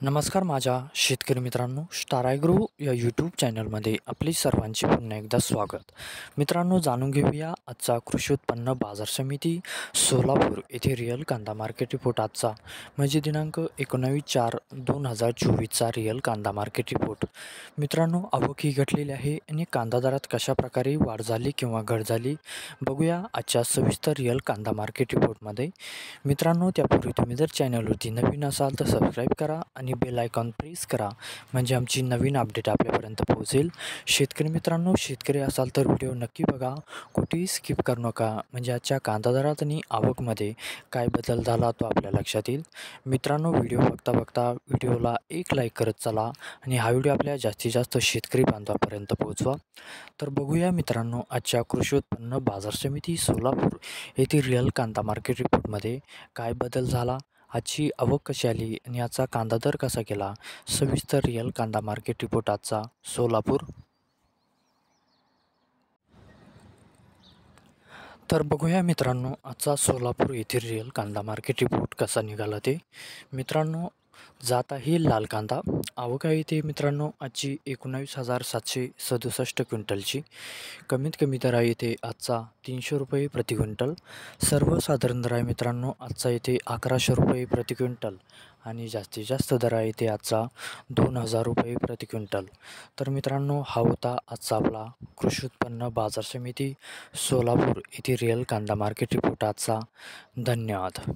नमस्कार माझ्या शेतकरी मित्रांनो, स्टार ॲग्रो या यूट्यूब चॅनलमध्ये आपले सर्वांचे पुन्हा एकदा स्वागत. मित्रांनो, जाणून घेऊया आजचा कृषी उत्पन्न बाजार समिती सोलापूर येथे रिअल कांदा मार्केट रिपोर्ट आजचा म्हणजे दिनांक 19/4/2024चा रिअल कांदा मार्केट रिपोर्ट. मित्रांनो, आवक ही घटलेली आहे आणि कांदा दरात कशाप्रकारे वाढ झाली किंवा घट झाली बघूया आजच्या सविस्तर रिअल कांदा मार्केट रिपोर्टमध्ये. मित्रांनो, त्यापूर्वी तुम्ही जर चॅनलवरती नवीन असाल तर सबस्क्राईब करा आणि बेल आयकॉन प्रेस करा म्हणजे आमची नवीन अपडेट आपल्यापर्यंत पोहोचेल. शेतकरी मित्रांनो, शेतकरी असाल तर व्हिडिओ नक्की बघा, कुठेही स्किप करू नका म्हणजे आजच्या कांदा दरात आणि आवकमध्ये काय बदल झाला तो आपल्या लक्षात येईल. मित्रांनो, व्हिडिओ बघता बघता व्हिडिओला एक लाईक करत चला आणि हा व्हिडिओ आपल्या जास्तीत जास्त शेतकरी बांधवापर्यंत पोहोचवा. तर बघूया मित्रांनो, आजच्या कृषी उत्पन्न बाजार समिती सोलापूर येथील रिअल कांदा मार्केट रिपोर्टमध्ये काय बदल झाला, आजची आवक कशी आली आणि आजचा कांदा दर कसा गेला. सविस्तर रिअल कांदा मार्केट रिपोर्ट आजचा सोलापूर. तर बघूया मित्रांनो, आजचा सोलापूर येथील रिअल कांदा मार्केट रिपोर्ट कसा निघाला ते. मित्रांनो, जात आहे लाल कांदा. आवक आहे ते मित्रांनो आजची 19,767 क्विंटलची. कमीत कमी दर आहे इथे आजचा 300 रुपये प्रति क्विंटल. सर्वसाधारण दर आहे मित्रांनो आजचा इथे 1100 रुपये प्रति क्विंटल आणि जास्तीत जास्त दर आहे इथे आजचा 2,000 रुपये प्रति क्विंटल. तर मित्रांनो, हा होता आजचा आपला कृषी उत्पन्न बाजार समिती सोलापूर येथील रिअल कांदा मार्केट रिपोर्ट आजचा. धन्यवाद.